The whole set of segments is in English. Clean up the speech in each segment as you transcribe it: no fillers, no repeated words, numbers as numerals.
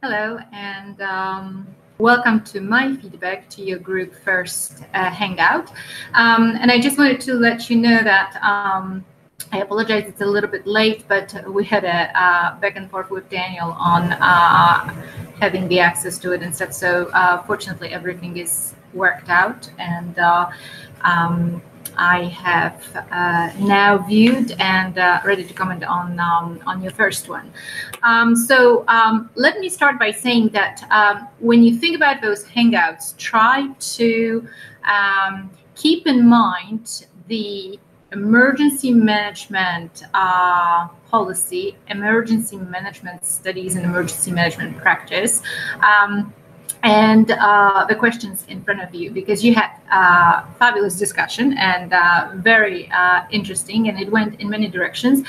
Hello, and welcome to my feedback to your group first hangout. And I just wanted to let you know that I apologize, it's a little bit late, but we had a back and forth with Daniel on having the access to it and stuff. So fortunately, everything is worked out, and I have now viewed and ready to comment on your first one. So let me start by saying that when you think about those hangouts, try to keep in mind the emergency management policy, emergency management studies, and emergency management practice. And the questions in front of you, because you had fabulous discussion and very interesting, and it went in many directions.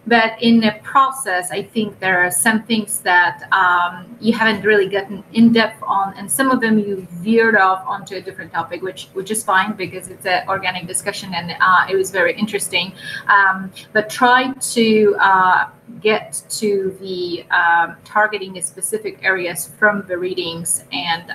But in the process, I think there are some things that you haven't really gotten in depth on, and some of them you veered off onto a different topic, which is fine because it's an organic discussion and it was very interesting. But try to get to the targeting the specific areas from the readings and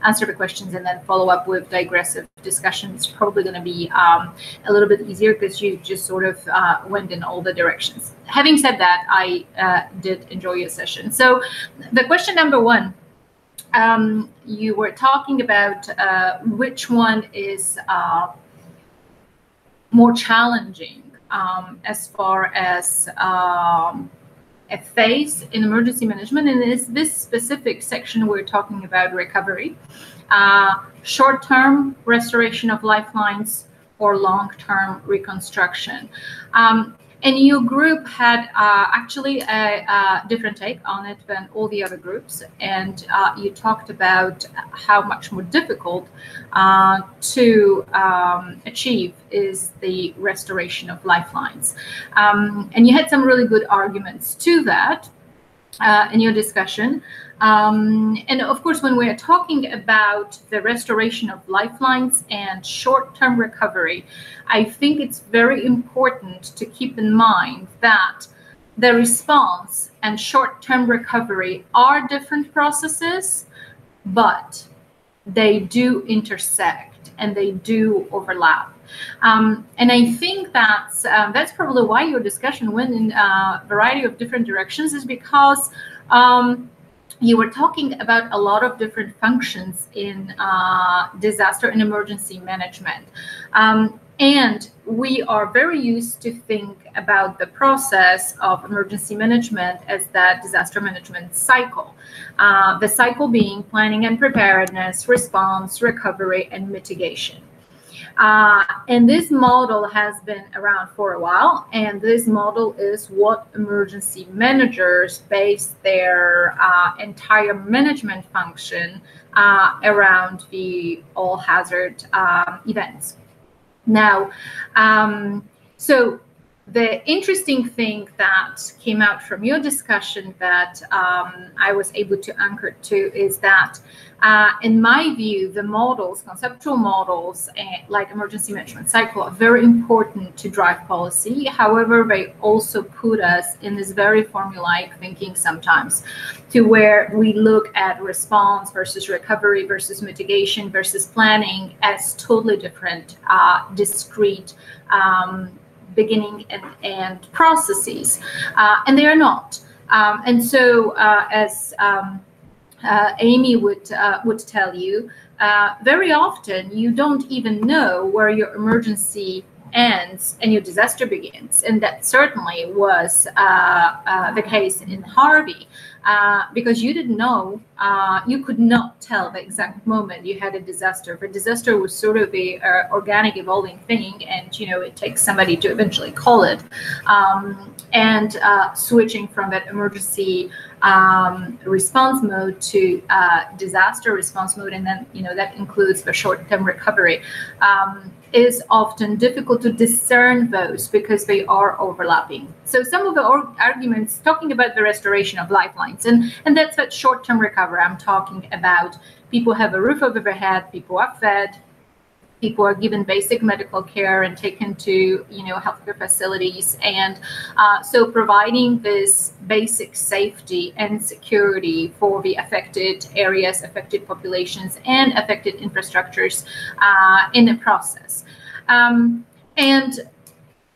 answer the questions, and then follow up with digressive discussion. It's probably going to be a little bit easier because you just sort of went in all the directions. Having said that, I did enjoy your session. So the question number one, you were talking about which one is more challenging as far as a phase in emergency management, and is this specific section we're talking about recovery, short-term restoration of lifelines, or long-term reconstruction. And your group had actually a different take on it than all the other groups, and you talked about how much more difficult to achieve is the restoration of lifelines. And you had some really good arguments to that in your discussion. And of course, when we're talking about the restoration of lifelines and short-term recovery, I think it's very important to keep in mind that the response and short-term recovery are different processes, but they do intersect and they do overlap. And I think that's probably why your discussion went in a variety of different directions, is because you were talking about a lot of different functions in disaster and emergency management. And we are very used to think about the process of emergency management as that disaster management cycle. The cycle being planning and preparedness, response, recovery, and mitigation. And this model has been around for a while, and this model is what emergency managers base their entire management function around the all hazard events. Now, so the interesting thing that came out from your discussion that I was able to anchor to is that, in my view, the models, conceptual models, like emergency management cycle, are very important to drive policy. However, they also put us in this very formulaic thinking sometimes, to where we look at response versus recovery versus mitigation versus planning as totally different, discrete beginning and end processes, and they are not. And so, as Aime would tell you, very often you don't even know where your emergency ends and your disaster begins, and that certainly was the case in Harvey, because you didn't know, you could not tell the exact moment you had a disaster. The disaster was sort of a organic evolving thing, and it takes somebody to eventually call it, and switching from that emergency response mode to disaster response mode, and then that includes the short-term recovery, is often difficult to discern those because they are overlapping. So some of the arguments talking about the restoration of lifelines, and that's that short-term recovery I'm talking about. People have a roof over their head, people are fed, People are given basic medical care and taken to, you know, healthcare facilities. And so providing this basic safety and security for the affected areas, affected populations, and affected infrastructures in the process. And,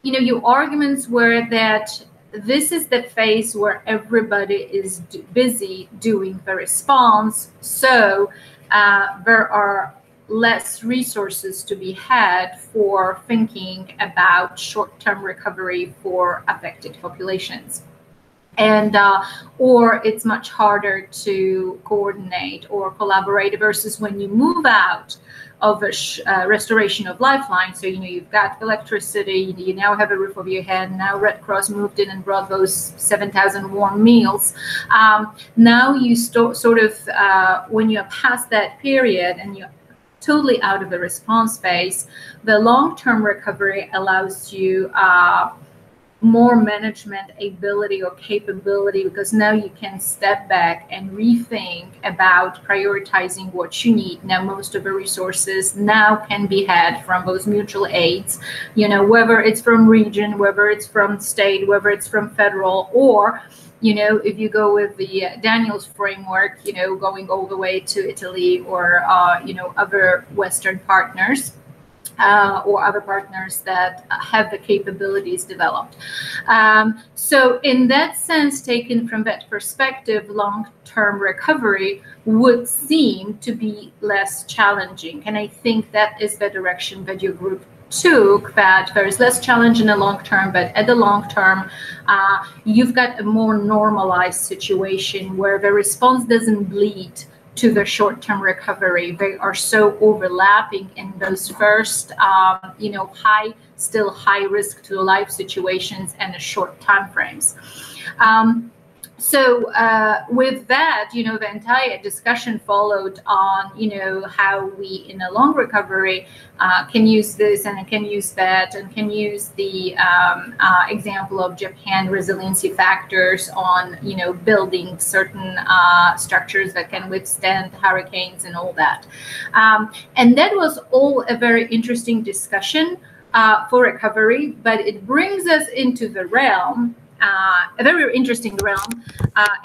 you know, your arguments were that this is the phase where everybody is busy doing the response. So there are less resources to be had for thinking about short-term recovery for affected populations. And or it's much harder to coordinate or collaborate versus when you move out of a restoration of lifeline. So, you know, you've got electricity, you now have a roof over your head. Now Red Cross moved in and brought those 7,000 warm meals. Now you sort of, when you're past that period and you're totally out of the response phase, the long-term recovery allows you more management ability or capability, because now you can step back and rethink about prioritizing what you need. Now most of the resources now can be had from those mutual aids, you know, whether it's from region, whether it's from state, whether it's from federal, or, you know, if you go with the Daniels framework, you know, going all the way to Italy or, you know, other Western partners. Or other partners that have the capabilities developed. So in that sense, taken from that perspective, long-term recovery would seem to be less challenging. And I think that is the direction that your group took, that there is less challenge in the long term, but at the long term, you've got a more normalized situation where the response doesn't bleed to the short-term recovery. They are so overlapping in those first, you know, still high risk to life situations and the short time frames. So with that, you know, the entire discussion followed on, you know, how we in a long recovery can use this and can use that, and can use the example of Japan resiliency factors on, you know, building certain structures that can withstand hurricanes and all that. And that was all a very interesting discussion for recovery, but it brings us into the realm, a very interesting realm,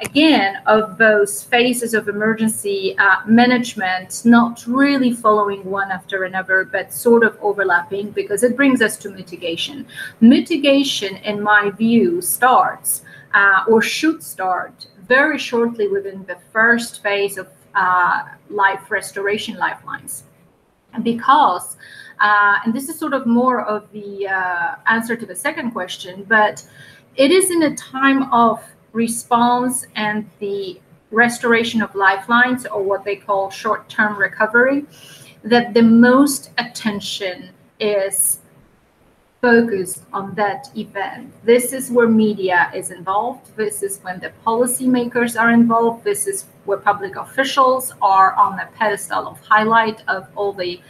again, of those phases of emergency management, not really following one after another, but sort of overlapping, because it brings us to mitigation. Mitigation, in my view, starts or should start very shortly within the first phase of life restoration lifelines. Because, and this is sort of more of the answer to the second question, but it is in a time of response and the restoration of lifelines, or what they call short-term recovery, that the most attention is focused on that event. This is where media is involved. This is when the policymakers are involved. This is where public officials are on the pedestal of highlight of all the,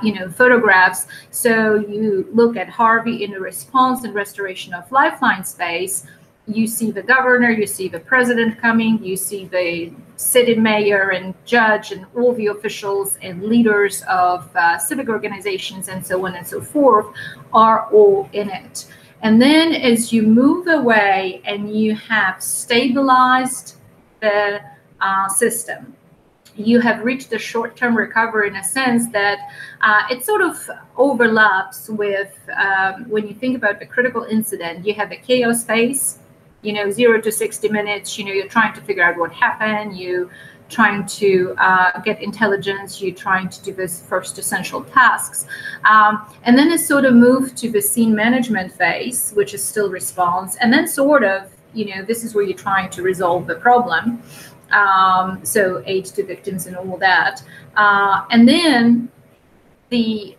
you know, photographs. So you look at Harvey in the response and restoration of lifeline space. You see the governor, you see the president coming, you see the city mayor and judge and all the officials and leaders of civic organizations and so on and so forth are all in it. And then as you move away and you have stabilized the system, you have reached the short-term recovery in a sense that it sort of overlaps with when you think about the critical incident. You have the chaos phase, you know, 0 to 60 minutes, you know, you're trying to figure out what happened, you trying to get intelligence, you're trying to do this first essential tasks. And then it's sort of moved to the scene management phase, which is still response. And then sort of, you know, this is where you're trying to resolve the problem. So aid to victims and all that. And then the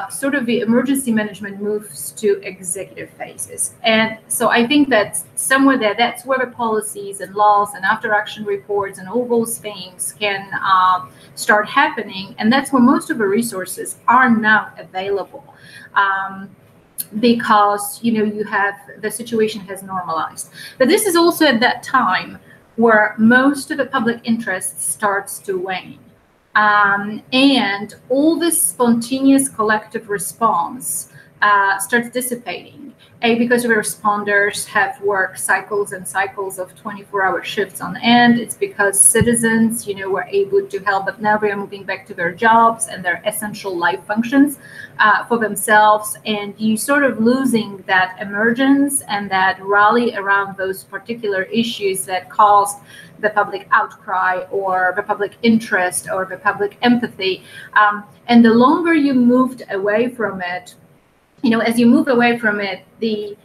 sort of the emergency management moves to executive phases. And so I think that somewhere there, that's where the policies and laws and after action reports and all those things can start happening. And that's where most of the resources are now available. Because, you know, you have, the situation has normalized. But this is also at that time where most of the public interest starts to wane. And all this spontaneous collective response starts dissipating. Because the responders have worked cycles and cycles of 24-hour shifts on end. It's because citizens, were able to help, but now they are moving back to their jobs and their essential life functions for themselves. And you sort of losing that emergence and that rally around those particular issues that caused the public outcry or the public interest or the public empathy. And the longer you moved away from it, as you move away from it, the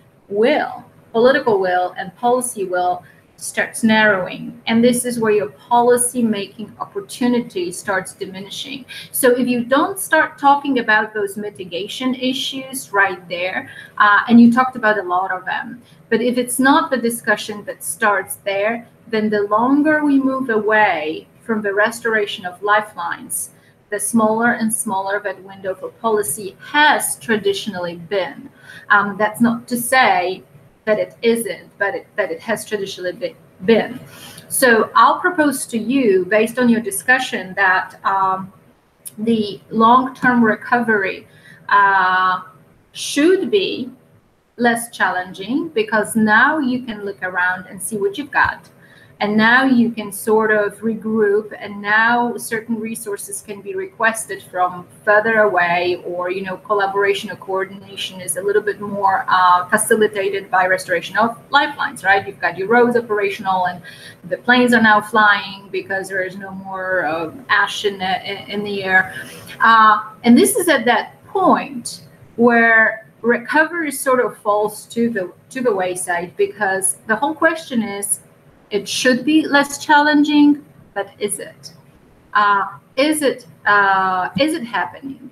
political will and policy will starts narrowing. And this is where your policy making opportunity starts diminishing. So if you don't start talking about those mitigation issues right there, and you talked about a lot of them, but if it's not the discussion that starts there, then the longer we move away from the restoration of lifelines, the smaller and smaller that window for policy has traditionally been. That's not to say that it isn't, but that it has traditionally been. So I'll propose to you, based on your discussion, that the long-term recovery should be less challenging, because now you can look around and see what you've got. And now you can sort of regroup, and now certain resources can be requested from further away, or, collaboration or coordination is a little bit more facilitated by restoration of lifelines, right? You've got your roads operational, and the planes are now flying because there is no more ash in the air. And this is at that point where recovery sort of falls to the wayside, because the whole question is, it should be less challenging, but is it? Is it happening?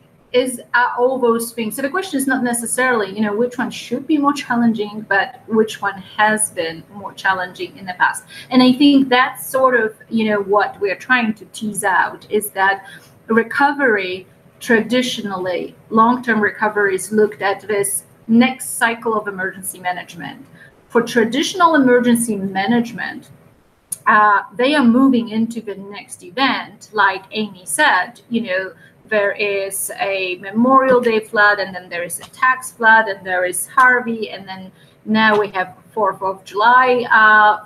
Are all those things? So the question is not necessarily, which one should be more challenging, but which one has been more challenging in the past. And I think that's sort of, what we're trying to tease out, is that recovery, traditionally, long-term recovery is looked at this next cycle of emergency management. For traditional emergency management, they are moving into the next event. Like Aime said, there is a Memorial Day flood, and then there is a tax flood, and there is Harvey, and then now we have 4th of July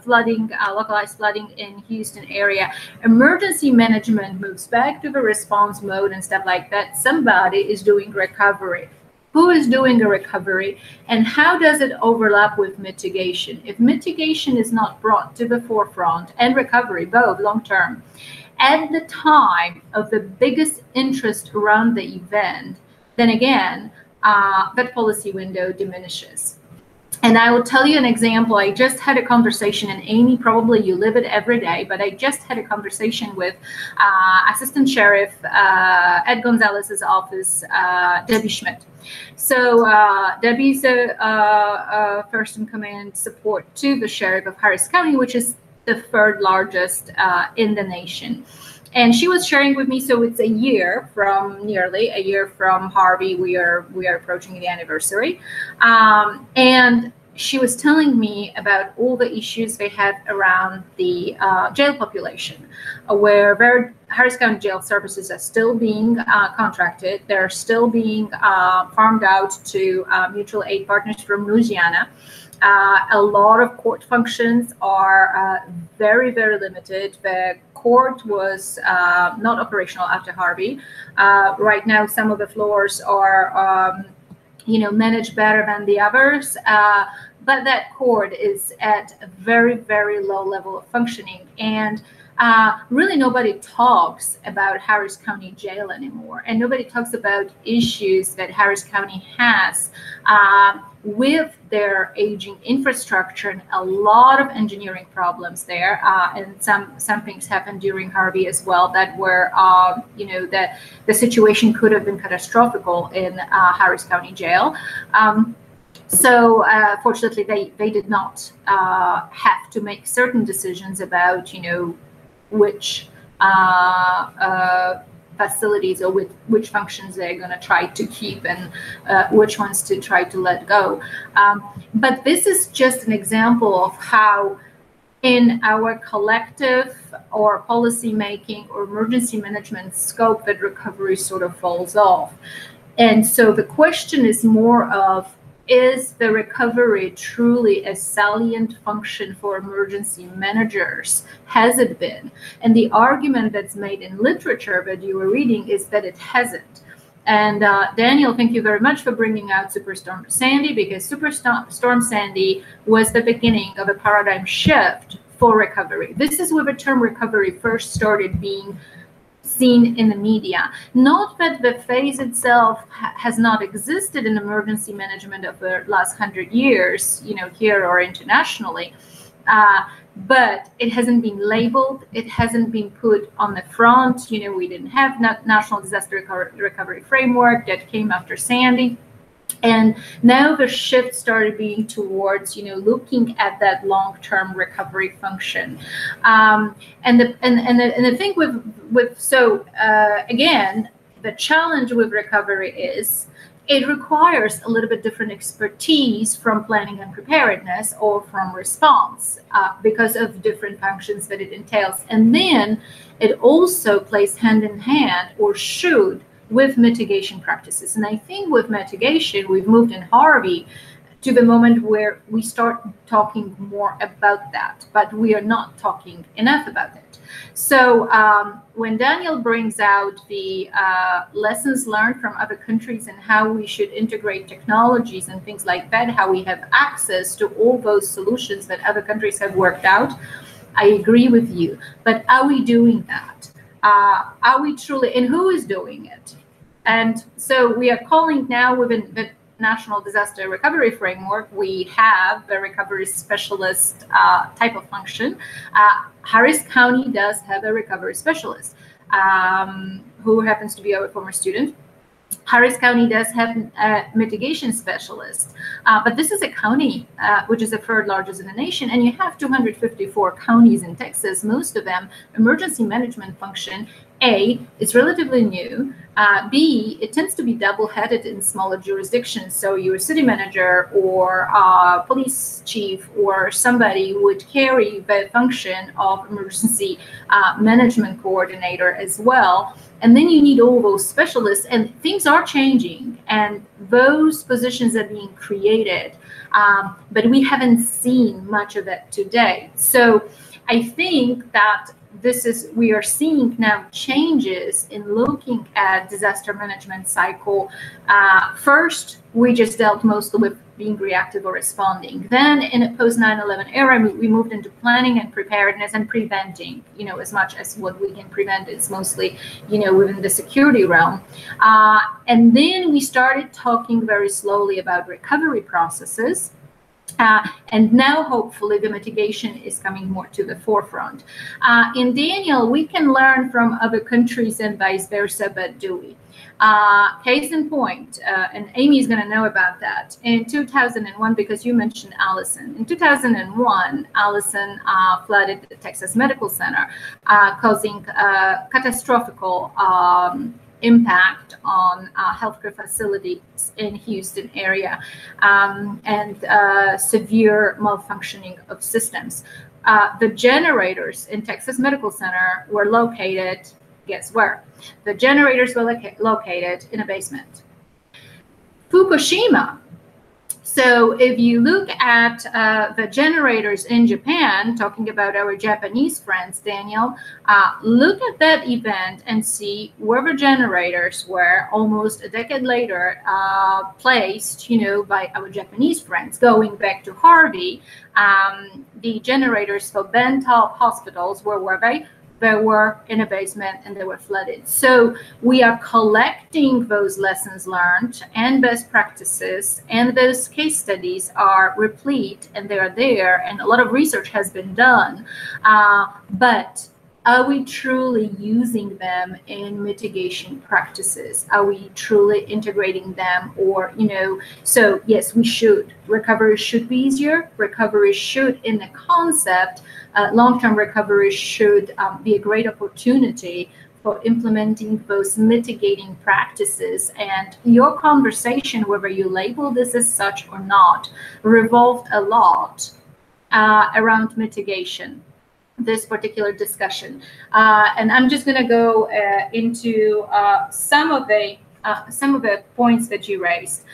flooding, localized flooding in Houston area. Emergency management moves back to the response mode and stuff like that. Somebody is doing recovery. Who is doing the recovery, and how does it overlap with mitigation? If mitigation is not brought to the forefront, and recovery, both long-term, at the time of the biggest interest around the event, then again, that policy window diminishes. And I will tell you an example. I just had a conversation, and Aime, probably you live it every day, but I just had a conversation with Assistant Sheriff Ed Gonzalez's office, Debbie Schmidt. So Debbie's a first in command support to the Sheriff of Harris County, which is the 3rd largest in the nation. And she was sharing with me, so it's nearly a year from Harvey. We are approaching the anniversary. And she was telling me about all the issues they have around the jail population, where their Harris County Jail Services are still being contracted. They're still being farmed out to mutual aid partners from Louisiana. A lot of court functions are very, very limited. The court was not operational after Harvey. Right now, some of the floors are, managed better than the others. But that court is at a very, very low level of functioning. And really nobody talks about Harris County Jail anymore. And nobody talks about issues that Harris County has with their aging infrastructure, and a lot of engineering problems there. And some things happened during Harvey as well that were, that the situation could have been catastrophical in Harris County Jail. So fortunately, they did not have to make certain decisions about, which facilities or with which functions they're going to try to keep and which ones to try to let go. But this is just an example of how in our collective or policy making or emergency management scope that recovery sort of falls off. And so the question is more of, is the recovery truly a salient function for emergency managers? Has it been? And the argument that's made in literature that you were reading is that it hasn't. And Daniel, thank you very much for bringing out Superstorm Sandy, because Superstorm Sandy was the beginning of a paradigm shift for recovery. This is where the term recovery first started being seen in the media. Not that the phase itself has not existed in emergency management of the last 100 years, you know, here or internationally, but it hasn't been labeled. It hasn't been put on the front. You know, we didn't have National Disaster Recovery Framework that came after Sandy. And now the shift started being towards, you know, looking at that long-term recovery function. And the thing again, the challenge with recovery is it requires a little bit different expertise from planning and preparedness or from response because of different functions that it entails. And then it also plays hand in hand, or should, with mitigation practices. And I think with mitigation, we've moved in Harvey to the moment where we start talking more about that, but we are not talking enough about it. So when Daniel brings out the lessons learned from other countries and how we should integrate technologies and things like that, how we have access to all those solutions that other countries have worked out, I agree with you. But are we doing that? Are we truly, and who is doing it? And so we are calling now, within the National Disaster Recovery Framework, we have a recovery specialist type of function. Harris County does have a recovery specialist who happens to be our former student. Harris County does have a mitigation specialist, but this is a county which is the third largest in the nation, and you have 254 counties in Texas, most of them emergency management function. A, it's relatively new. B, it tends to be double-headed in smaller jurisdictions. So your city manager or police chief or somebody would carry the function of emergency management coordinator as well. And then you need all those specialists, and things are changing, and those positions are being created, but we haven't seen much of it today. So I think that we are seeing now changes in looking at disaster management cycle. First, we just dealt mostly with being reactive or responding. Then in a post 9/11 era, we moved into planning and preparedness and preventing, you know, as much as what we can prevent is mostly, you know, within the security realm. And then we started talking very slowly about recovery processes. And now, hopefully, the mitigation is coming more to the forefront. In Daniel, we can learn from other countries and vice versa, but do we? Case in point, and Amy is going to know about that. In 2001, because you mentioned Allison, in 2001, Allison flooded the Texas Medical Center, causing catastrophical impact on healthcare facilities in Houston area and severe malfunctioning of systems. The generators in Texas Medical Center were located, guess where? The generators were located in a basement. Fukushima. So if you look at the generators in Japan, talking about our Japanese friends, Daniel, look at that event and see where the generators were almost a decade later placed, you know, by our Japanese friends. Going back to Harvey, the generators for Bentall hospitals, where were they? They were in a basement and they were flooded. So we are collecting those lessons learned and best practices, and those case studies are replete and they are there, and a lot of research has been done. But are we truly using them in mitigation practices? Are we truly integrating them? Or, you know, so yes, we should. Recovery should be easier. Recovery should, in the concept, long-term recovery should be a great opportunity for implementing those mitigating practices. And your conversation, whether you label this as such or not, revolved a lot around mitigation, this particular discussion. And I'm just going to go into some of the points that you raised.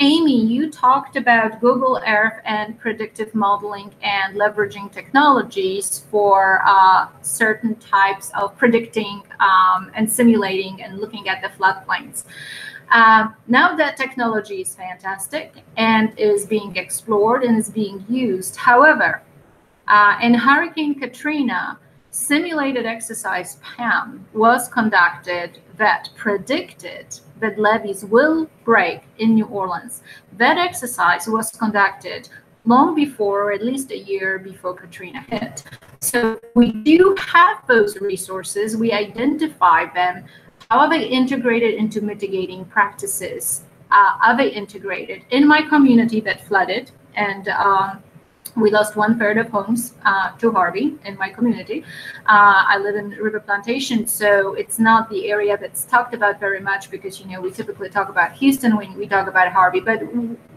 Aime, you talked about Google Earth and predictive modeling and leveraging technologies for certain types of predicting and simulating and looking at the floodplains. Now that technology is fantastic and is being explored and is being used. However, in Hurricane Katrina, simulated exercise PAM was conducted that predicted that levees will break in New Orleans. That exercise was conducted long before, or at least a year before Katrina hit. So we do have those resources. We identify them. How are they integrated into mitigating practices? Are they integrated? In my community that flooded, and we lost 1/3 of homes to Harvey in my community. I live in River Plantation, so it's not the area that's talked about very much because, you know, we typically talk about Houston when we talk about Harvey, but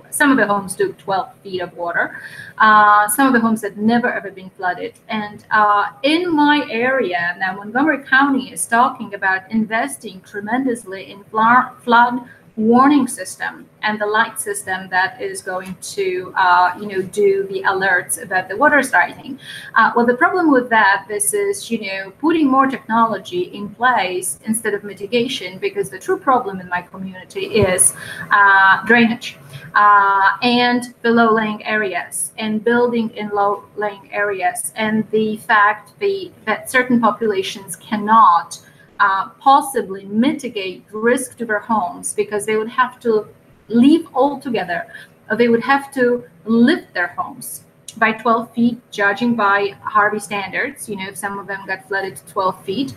some of the homes took 12 feet of water. Some of the homes had never ever been flooded. And in my area, now Montgomery County is talking about investing tremendously in flood warning system and the light system that is going to do the alerts about the water is rising. Well, the problem with that, this is, you know, putting more technology in place instead of mitigation, because the true problem in my community is drainage and the low-lying areas and building in low-lying areas, and the fact that certain populations cannot possibly mitigate risk to their homes because they would have to leave altogether, or they would have to lift their homes by 12 feet, judging by Harvey standards. You know, some of them got flooded to 12 feet.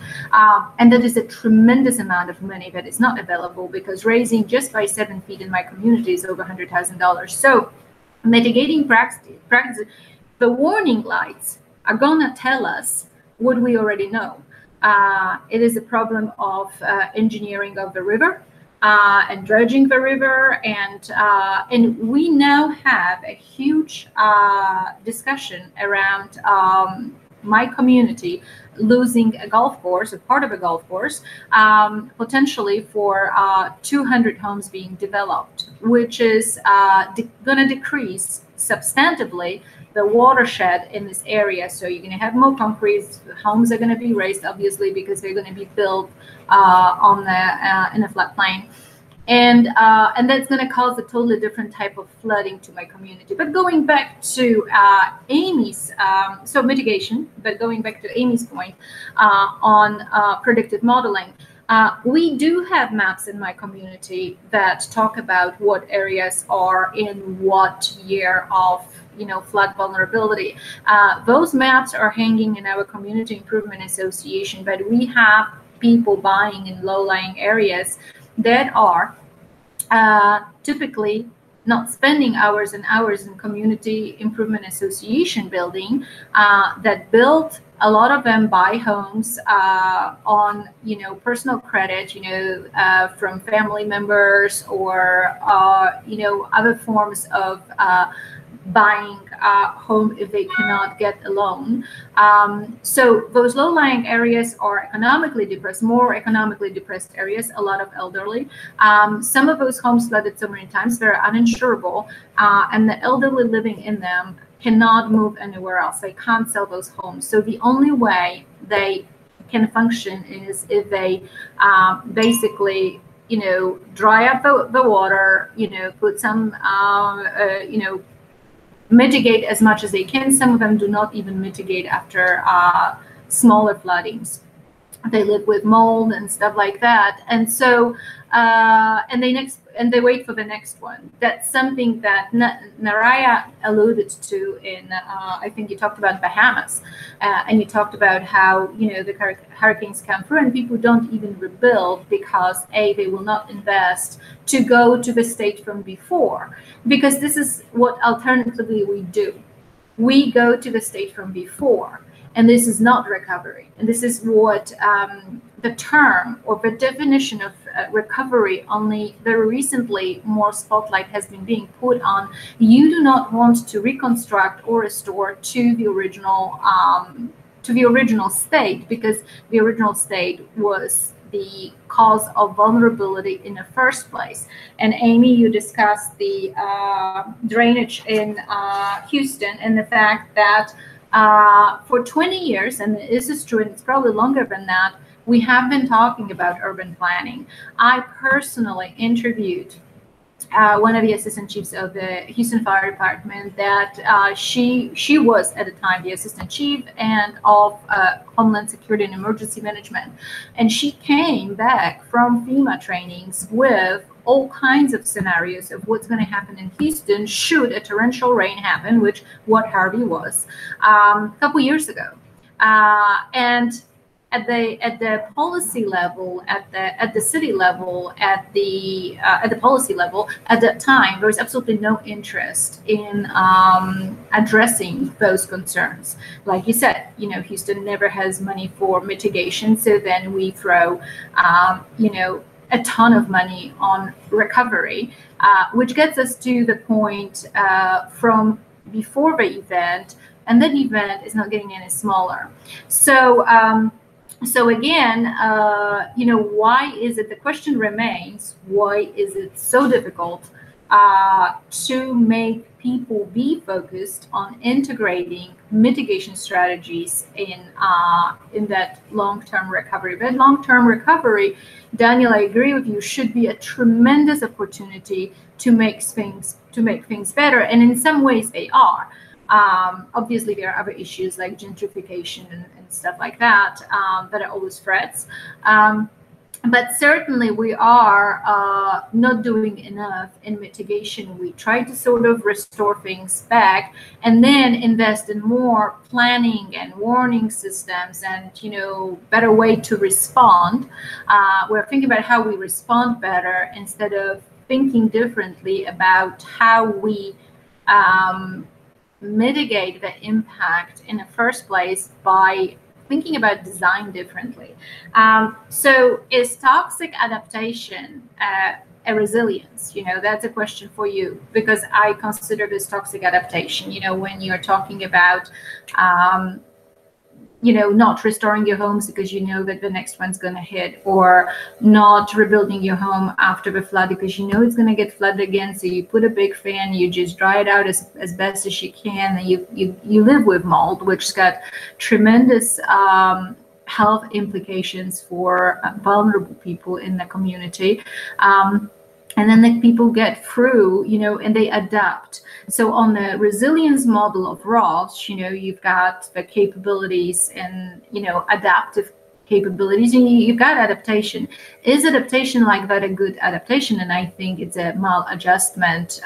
And that is a tremendous amount of money that is not available, because raising just by 7 feet in my community is over $100,000. So mitigating practice, the warning lights are gonna tell us what we already know. It is a problem of engineering of the river and dredging the river, and we now have a huge discussion around my community losing a golf course, a part of a golf course, potentially for 200 homes being developed, which is going to decrease substantively the watershed in this area. So you're going to have more concrete. Homes are going to be raised, obviously, because they're going to be built in a floodplain, and that's going to cause a totally different type of flooding to my community. But going back to Aime's, so mitigation. But going back to Aime's point on predictive modeling. We do have maps in my community that talk about what areas are in what year of flood vulnerability. Those maps are hanging in our Community Improvement Association, but we have people buying in low-lying areas that are typically not spending hours and hours in Community Improvement Association building, that built, a lot of them buy homes on personal credit, from family members or other forms of buying a home if they cannot get a loan. So those low-lying areas are economically depressed, more economically depressed areas, a lot of elderly. Some of those homes flooded so many times, they're uninsurable, and the elderly living in them cannot move anywhere else. They can't sell those homes. So the only way they can function is if they basically dry up the water, put some mitigate as much as they can. Some of them do not even mitigate after smaller floodings. They live with mold and stuff like that, and so and they wait for the next one. That's something that Nahrya alluded to in I think you talked about Bahamas, and you talked about how the hurricanes come through and people don't even rebuild because they will not invest to go to the state from before, because this is what alternatively we do. We go to the state from before. And this is not recovery. And this is what the term or the definition of recovery, only very recently more spotlight has been being put on. You do not want to reconstruct or restore to the original state, because the original state was the cause of vulnerability in the first place. And Aime, you discussed the drainage in Houston and the fact that for 20 years, and this is true, and it's probably longer than that, we have been talking about urban planning. I personally interviewed one of the assistant chiefs of the Houston Fire Department, that she was at the time the assistant chief and of Homeland Security and Emergency Management, and she came back from FEMA trainings with all kinds of scenarios of what's going to happen in Houston should a torrential rain happen, which what Harvey was a couple years ago, and at the policy level, at the city level, at the policy level, at that time, there was absolutely no interest in addressing those concerns. Like you said, Houston never has money for mitigation, so then we throw, a ton of money on recovery, which gets us to the point from before the event, and that event is not getting any smaller. So again, why is it, the question remains, why is it so difficult to make people be focused on integrating mitigation strategies in that long-term recovery? That long-term recovery, Daniel, I agree with you, should be a tremendous opportunity to make things better, and in some ways they are. Obviously, there are other issues like gentrification and stuff like that that are always threats. But certainly we are not doing enough in mitigation. We try to sort of restore things back and then invest in more planning and warning systems and, better way to respond. We're thinking about how we respond better instead of thinking differently about how we mitigate the impact in the first place by thinking about design differently. So is toxic adaptation a resilience? That's a question for you, because I consider this toxic adaptation, when you're talking about not restoring your homes because that the next one's going to hit, or not rebuilding your home after the flood because it's going to get flooded again. So you put a big fan, you just dry it out as best as you can, and you live with mold, which's got tremendous health implications for vulnerable people in the community. And then the people get through, and they adapt. So on the resilience model of Ross, you've got the capabilities and, adaptive capabilities, and you've got adaptation. Is adaptation like that a good adaptation? And I think it's a maladjustment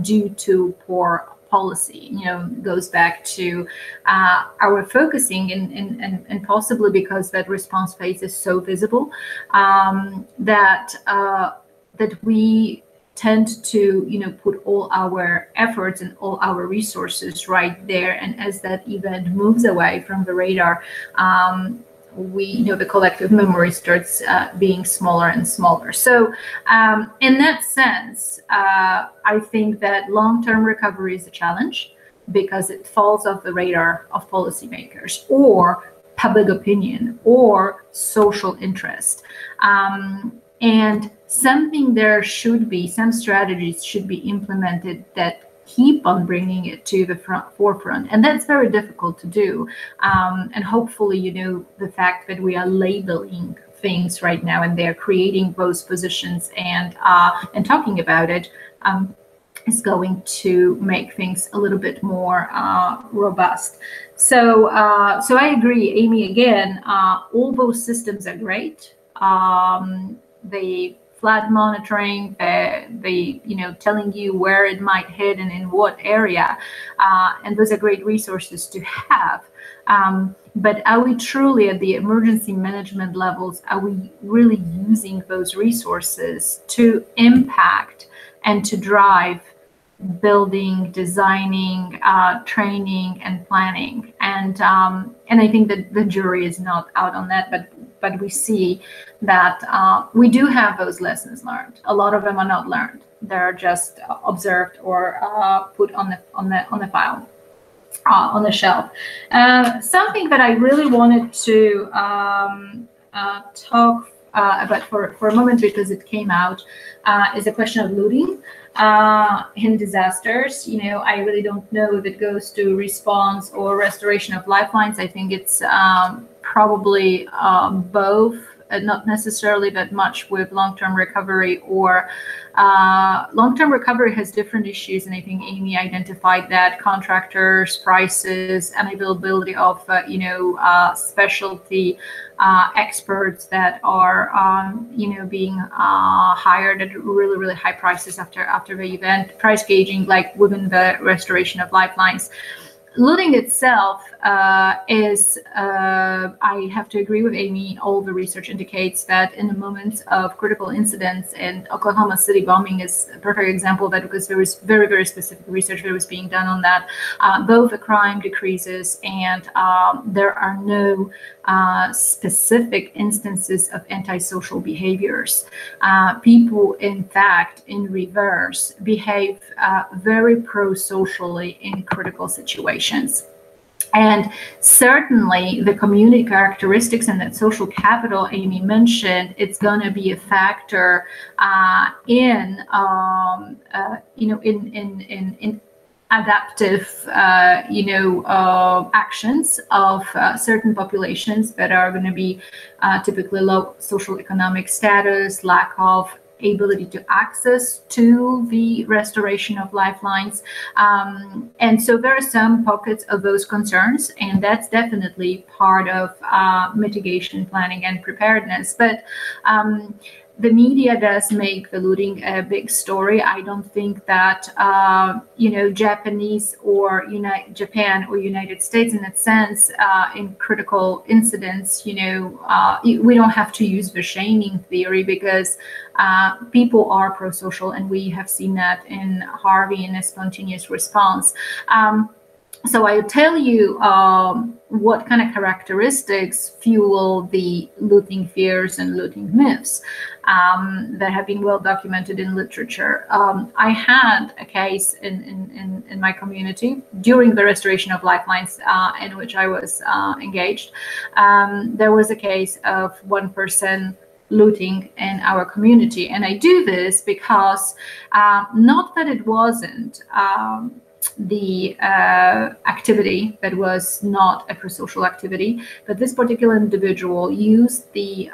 due to poor policy. Goes back to our focusing and possibly because that response phase is so visible that we tend to, put all our efforts and all our resources right there. And as that event moves away from the radar, the collective memory starts being smaller and smaller. So in that sense, I think that long-term recovery is a challenge because it falls off the radar of policymakers or public opinion or social interest. And some strategies should be implemented that keep on bringing it to the forefront. And that's very difficult to do. And hopefully, the fact that we are labeling things right now and they're creating those positions and talking about it is going to make things a little bit more robust. So I agree, Aime, again, all those systems are great. The flood monitoring, the telling you where it might hit and in what area, and those are great resources to have. But are we truly at the emergency management levels? Are we really using those resources to impact and to drive building, designing, training, and planning. And I think that the jury is not out on that, but we see that we do have those lessons learned. A lot of them are not learned; they're just observed or put on the file. On the shelf. Something that I really wanted to talk about for a moment, because it came out, is the question of looting in disasters. I really don't know if it goes to response or restoration of lifelines. I think it's probably both. Not necessarily that much with long-term recovery, or long-term recovery has different issues, and I think Aime identified that: contractors, prices, and availability of specialty experts that are being hired at really high prices after the event. Price gauging, like within the restoration of lifelines. Looting itself is, I have to agree with Aime, all the research indicates that in the moments of critical incidents, and Oklahoma City bombing is a perfect example of that, because there was very specific research that was being done on that. Both the crime decreases, and there are no specific instances of antisocial behaviors. People, in fact, in reverse, behave very pro-socially in critical situations. And certainly the community characteristics and that social capital Aime mentioned, it's going to be a factor in adaptive, actions of certain populations that are going to be typically low social economic status, lack of ability to access to the restoration of lifelines. And so there are some pockets of those concerns, and that's definitely part of mitigation planning and preparedness. But the media does make the looting a big story. I don't think that Japanese or Japan or United States, in that sense, in critical incidents, we don't have to use the shaming theory, because people are pro-social, and we have seen that in Harvey in a spontaneous response. So I'll tell you what kind of characteristics fuel the looting fears and looting myths that have been well documented in literature. I had a case in my community during the restoration of lifelines in which I was engaged. There was a case of one person looting in our community. And I do this because not that it wasn't the activity that was not a pro-social activity, but this particular individual used the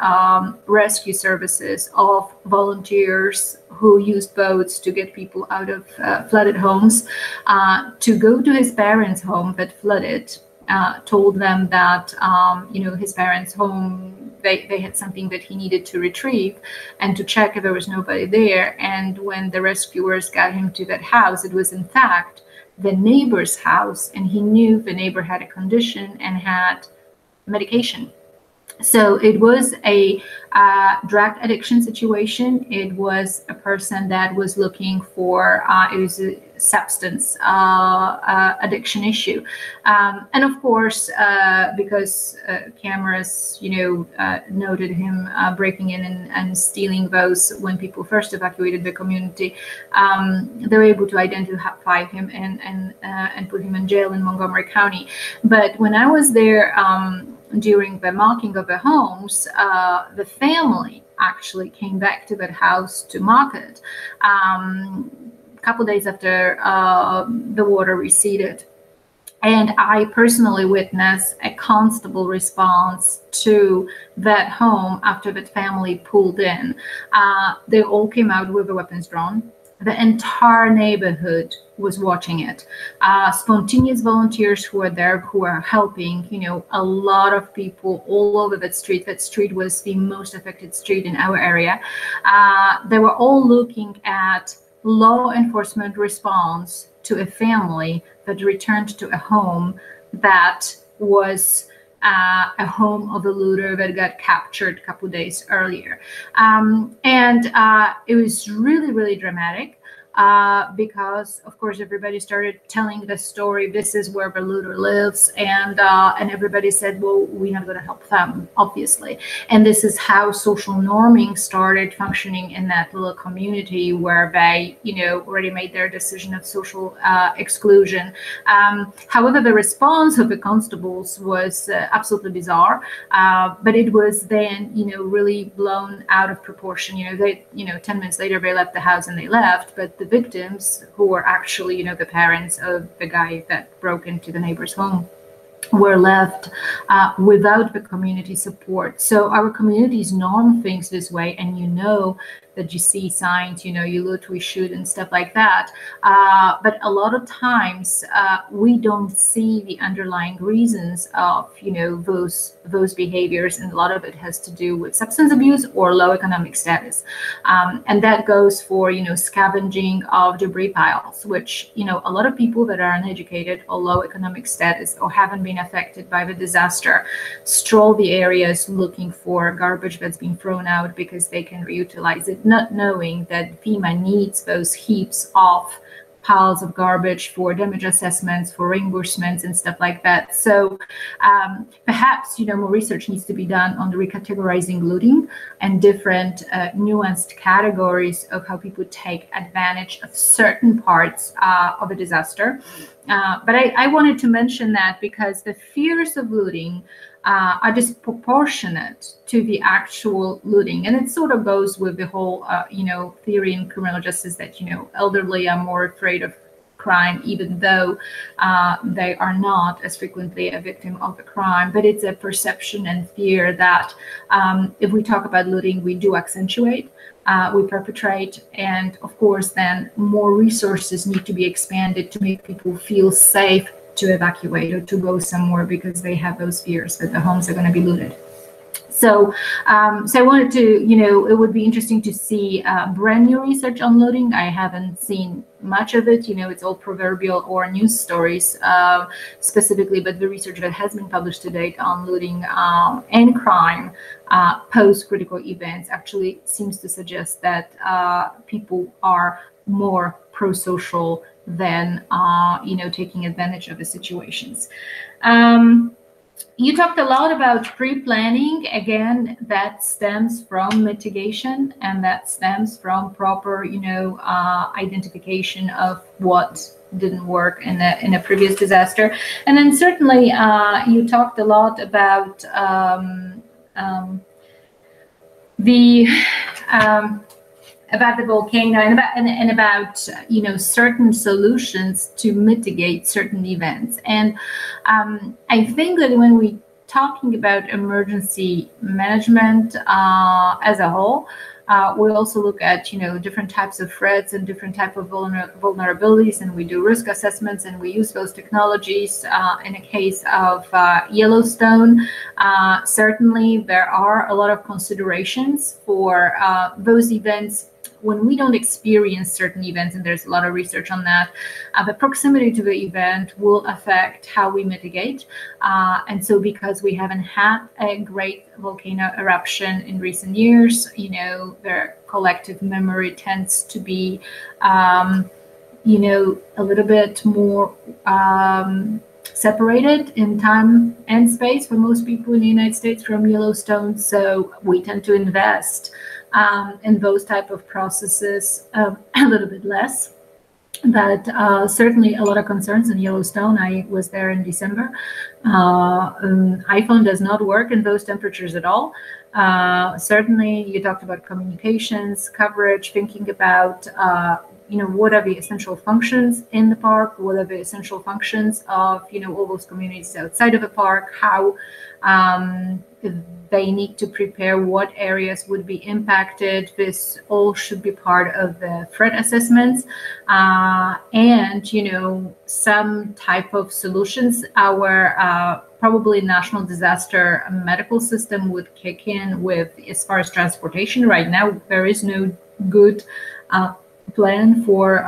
rescue services of volunteers who used boats to get people out of flooded homes, to go to his parents' home that flooded, told them that his parents' home, they had something that he needed to retrieve, and to check if there was nobody there. And when the rescuers got him to that house, it was in fact the neighbor's house, and he knew the neighbor had a condition and had medication. So it was a drug addiction situation. It was a person that was looking for, it was a substance addiction issue. And of course, because cameras, noted him breaking in and stealing those when people first evacuated the community, they were able to identify him and put him in jail in Montgomery County. But when I was there, during the marking of the homes, the family actually came back to that house to mark it a couple days after the water receded. And I personally witnessed a constable response to that home after that family pulled in. They all came out with the weapons drawn. The entire neighborhood was watching it. Spontaneous volunteers who were there, who are helping, a lot of people all over that street. That street was the most affected street in our area. They were all looking at law enforcement response to a family that returned to a home that was a home of a looter that got captured a couple days earlier. And it was really, really dramatic. because of course everybody started telling the story, this is where the looter lives, and everybody said, well, we're not going to help them, obviously. And this is how social norming started functioning in that little community, where they, you know, already made their decision of social exclusion. However, the response of the constables was absolutely bizarre, but it was then, you know, really blown out of proportion. You know, they, you know, 10 minutes later they left the house and they left, but the victims, who were actually, you know, the parents of the guy that broke into the neighbor's home, were left without the community support. So our communities norm things this way, and you know that you see signs, you know, you loot, we shoot, and stuff like that. But a lot of times we don't see the underlying reasons of, you know, those behaviors, and a lot of it has to do with substance abuse or low economic status, and that goes for, you know, scavenging of debris piles, which, you know, a lot of people that are uneducated or low economic status or haven't been affected by the disaster stroll the areas looking for garbage that's being thrown out because they can reutilize it, not knowing that FEMA needs those heaps of piles of garbage for damage assessments, for reimbursements, and stuff like that. So perhaps, you know, more research needs to be done on the recategorizing looting and different nuanced categories of how people take advantage of certain parts of a disaster. But I wanted to mention that because the fears of looting are disproportionate to the actual looting. And it sort of goes with the whole, you know, theory in criminal justice that, you know, elderly are more afraid of crime, even though they are not as frequently a victim of a crime. But it's a perception and fear that if we talk about looting, we do accentuate, we perpetrate, and of course, then more resources need to be expanded to make people feel safe to evacuate or to go somewhere because they have those fears that the homes are going to be looted. So, so I wanted to, you know, it would be interesting to see brand new research on looting. I haven't seen much of it. You know, it's all proverbial or news stories specifically, but the research that has been published to date on looting and crime post-critical events actually seems to suggest that people are more pro-social than, you know, taking advantage of the situations. You talked a lot about pre-planning. Again, that stems from mitigation, and that stems from proper, you know, identification of what didn't work in a previous disaster. And then certainly you talked a lot about about the volcano and about you know, certain solutions to mitigate certain events. And I think that when we talking about emergency management as a whole, we also look at, you know, different types of threats and different type of vulnerabilities, and we do risk assessments, and we use those technologies. In a case of Yellowstone, certainly there are a lot of considerations for those events when we don't experience certain events, and there's a lot of research on that. The proximity to the event will affect how we mitigate. And so because we haven't had a great volcano eruption in recent years, you know, their collective memory tends to be, you know, a little bit more separated in time and space for most people in the United States from Yellowstone. So we tend to invest in those type of processes a little bit less. But certainly a lot of concerns in Yellowstone. I was there in December. iPhone does not work in those temperatures at all. Certainly you talked about communications, coverage, thinking about you know, what are the essential functions in the park, what are the essential functions of, you know, all those communities outside of the park, how they need to prepare, what areas would be impacted. This all should be part of the threat assessments, and, you know, some type of solutions. Our probably national disaster medical system would kick in with, as far as transportation. Right now, there is no good plan for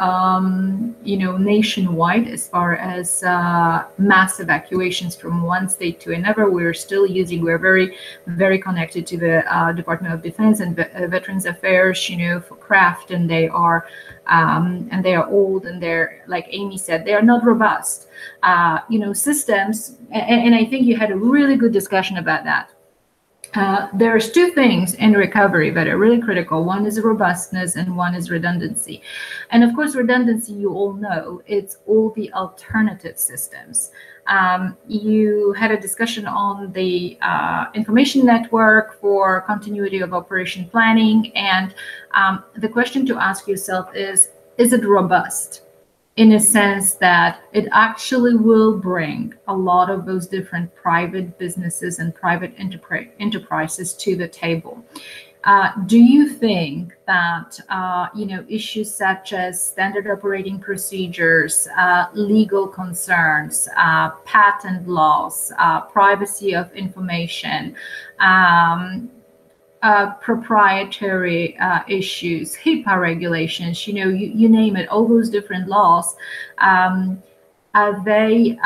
nationwide as far as mass evacuations from one state to another. We're still using, we're very connected to the Department of Defense and Veterans Affairs, for craft, and they are old, and they're, like Aime said, they are not robust systems, and I think you had a really good discussion about that. There's two things in recovery that are really critical. One is robustness and one is redundancy. And of course, redundancy, you all know, it's all the alternative systems. You had a discussion on the information network for continuity of operation planning. And the question to ask yourself is it robust? In a sense that it actually will bring a lot of those different private businesses and private enterprises to the table. Do you think that issues such as standard operating procedures, legal concerns, patent laws, privacy of information, proprietary issues, HIPAA regulations, you name it, all those different laws, are they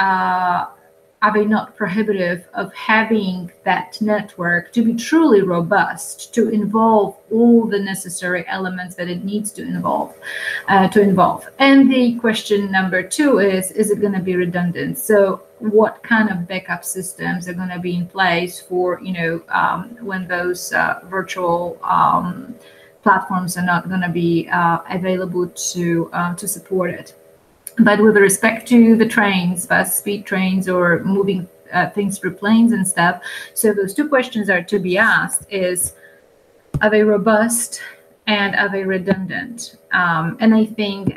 not prohibitive of having that network to be truly robust, to involve all the necessary elements that it needs to involve? And the question number two is it going to be redundant? So what kind of backup systems are going to be in place for, when those virtual platforms are not going to be available to support it? But with respect to the trains, fast speed trains, or moving things through planes and stuff, so those two questions are to be asked: are they robust and are they redundant? And I think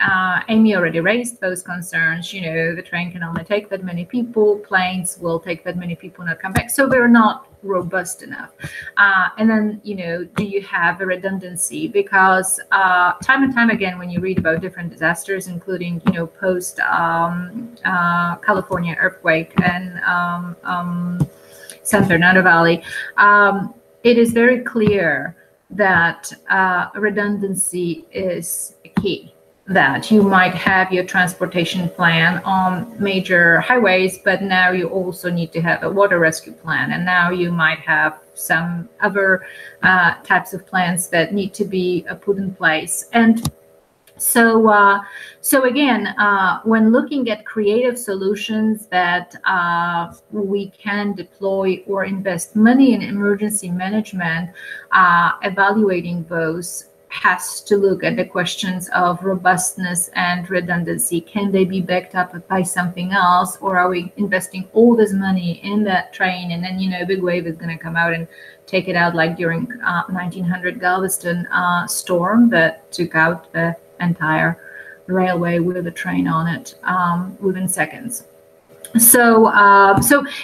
Aime already raised those concerns. The train can only take that many people, planes will take that many people and not come back, so they're not robust enough. And then, do you have a redundancy? Because time and time again, when you read about different disasters, including, post California earthquake and San Fernando Valley, it is very clear that redundancy is key. That you might have your transportation plan on major highways, but now you also need to have a water rescue plan, and now you might have some other types of plans that need to be put in place. And so again, when looking at creative solutions that we can deploy or invest money in emergency management, evaluating those has to look at the questions of robustness and redundancy. Can they be backed up by something else, or are we investing all this money in that train, and then a big wave is going to come out and take it out, like during 1900 Galveston storm that took out the entire railway with a train on it within seconds. So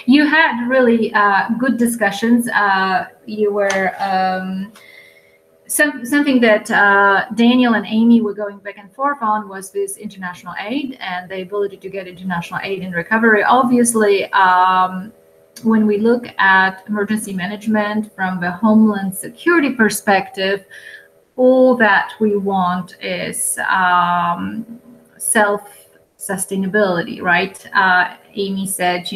you had really good discussions. You were something that Daniel and Aime were going back and forth on was this international aid and the ability to get international aid in recovery. Obviously, when we look at emergency management from the Homeland Security perspective, all that we want is self-sustainability, right? Aime said,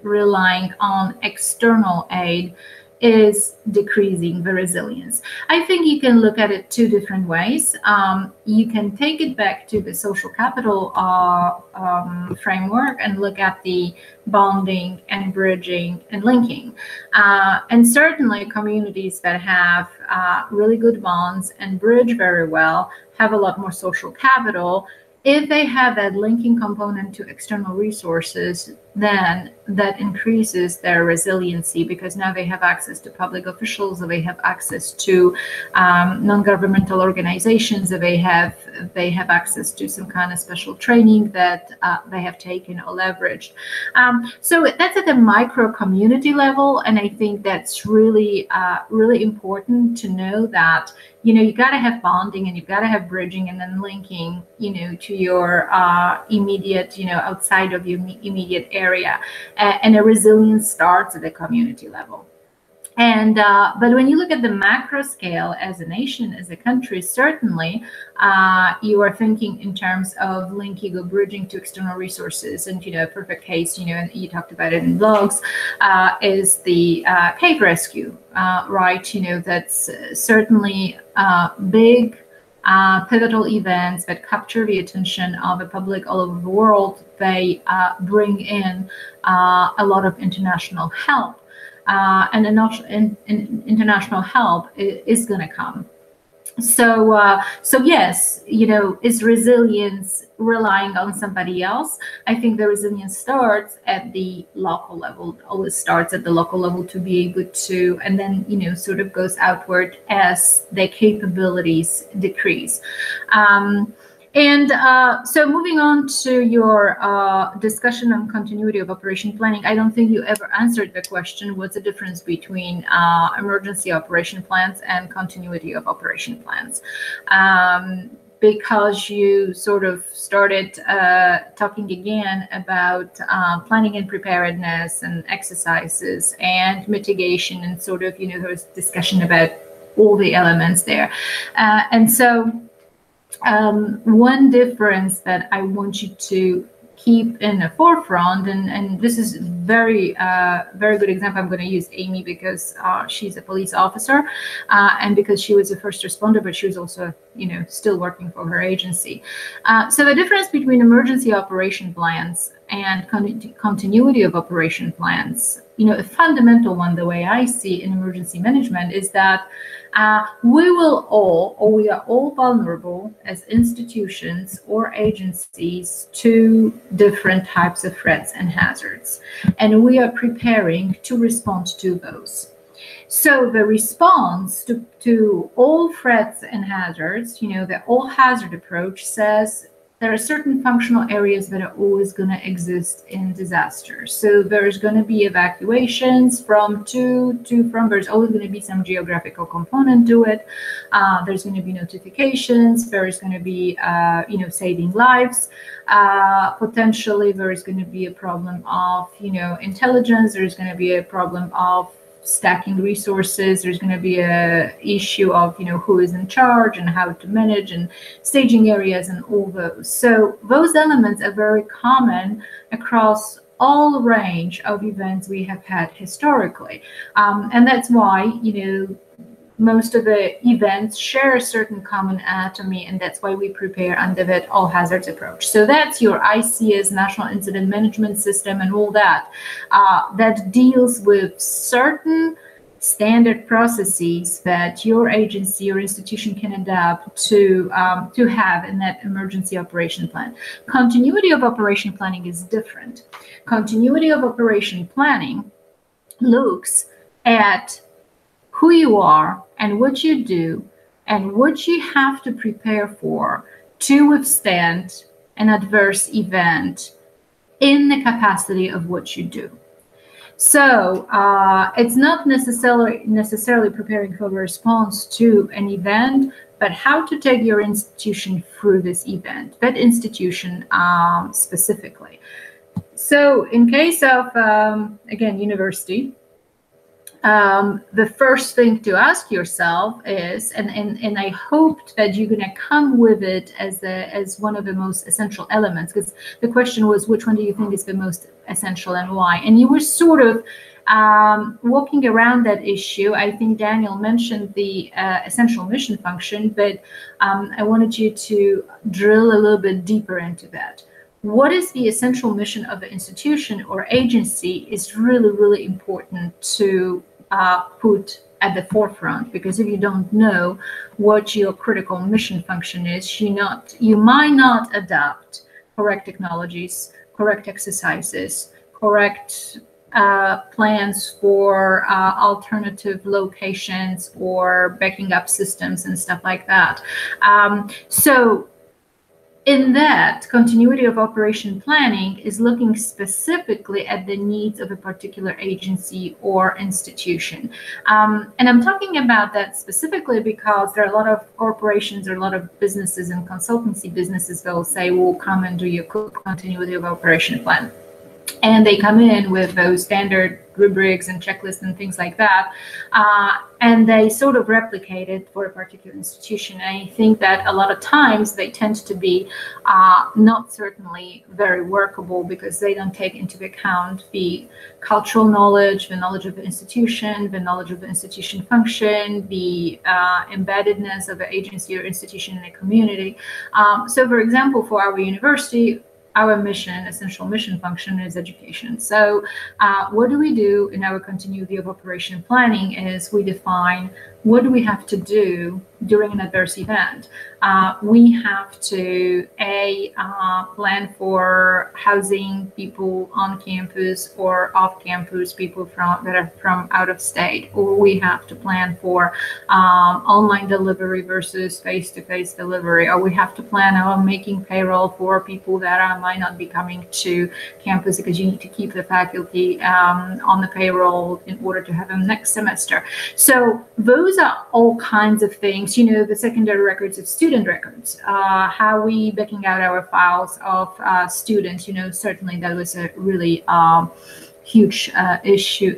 relying on external aid is decreasing the resilience. I think you can look at it two different ways. You can take it back to the social capital framework and look at the bonding and bridging and linking. And certainly communities that have really good bonds and bridge very well have a lot more social capital. If they have that linking component to external resources, then that increases their resiliency, because now they have access to public officials, or they have access to non-governmental organizations, or they have access to some kind of special training that they have taken or leveraged. So that's at the micro community level, and I think that's really really important to know that you got to have bonding, and you've got to have bridging, and then linking to your immediate outside of your immediate area, and a resilience starts at the community level. And but when you look at the macro scale as a nation, as a country, certainly you are thinking in terms of linking or bridging to external resources. And a perfect case, and you talked about it in blogs, is the cave rescue, right? That's certainly big, pivotal events that capture the attention of the public all over the world. They bring in a lot of international help. And international help is going to come. So yes, is resilience relying on somebody else? I think the resilience starts at the local level. It always starts at the local level to be able to, and then sort of goes outward as their capabilities decrease. And so moving on to your discussion on continuity of operation planning, I don't think you ever answered the question, what's the difference between emergency operation plans and continuity of operation plans? Because you sort of started talking again about planning and preparedness and exercises and mitigation, and sort of, there was discussion about all the elements there. And so one difference that I want you to keep in the forefront, and this is very good example. I'm going to use Aime because she's a police officer, and because she was a first responder, but she was also still working for her agency. So the difference between emergency operation plans and continuity of operation plans, a fundamental one, the way I see in emergency management, is that we will all, or we are all vulnerable as institutions or agencies to different types of threats and hazards, and we are preparing to respond to those. So the response to all threats and hazards, the all hazard approach says there are certain functional areas that are always going to exist in disasters. So there's going to be evacuations from there's always going to be some geographical component to it. There's going to be notifications. There's going to be, saving lives. Potentially, there is going to be a problem of, intelligence. There's going to be a problem of stacking resources. There's going to be a issue of who is in charge and how to manage, and staging areas and all those. So those elements are very common across all range of events we have had historically, and that's why most of the events share a certain common anatomy, and that's why we prepare under that all hazards approach. So that's your ICS, National Incident Management System, and all that that deals with certain standard processes that your agency or institution can adapt to have in that emergency operation plan. Continuity of operation planning is different. Continuity of operation planning looks at who you are and what you do and what you have to prepare for to withstand an adverse event in the capacity of what you do. So it's not necessarily preparing for a response to an event, but how to take your institution through this event, that institution specifically. So in case of, again, university, the first thing to ask yourself is, and I hoped that you're going to come with it as one of the most essential elements, because the question was, which one do you think is the most essential and why? And you were sort of walking around that issue. I think Daniel mentioned the essential mission function, but I wanted you to drill a little bit deeper into that. What is the essential mission of the institution or agency is really, really important to put at the forefront, because if you don't know what your critical mission function is, you might not adopt correct technologies, correct exercises, correct plans for alternative locations or backing up systems and stuff like that. So in that, continuity of operation planning is looking specifically at the needs of a particular agency or institution. And I'm talking about that specifically because there are a lot of corporations or a lot of businesses and consultancy businesses that will say, we'll come and do your continuity of operation plan. And they come in with those standard rubrics and checklists and things like that, and they sort of replicate it for a particular institution. And I think that a lot of times they tend to be not certainly very workable, because they don't take into account the cultural knowledge, the knowledge of the institution, the knowledge of the institution function, the embeddedness of the agency or institution in a community. So for example, for our university, our mission, essential mission function, is education. So what do we do in our continuity of operation planning is we define what do we have to do during an adverse event. We have to plan for housing people on campus or off campus, people that are from out of state, or we have to plan for online delivery versus face-to-face delivery, or we have to plan on making payroll for people that might not be coming to campus, because you need to keep the faculty on the payroll in order to have them next semester. So those are all kinds of things, the secondary records of student records, how we backing out our files of students. Certainly that was a really huge issue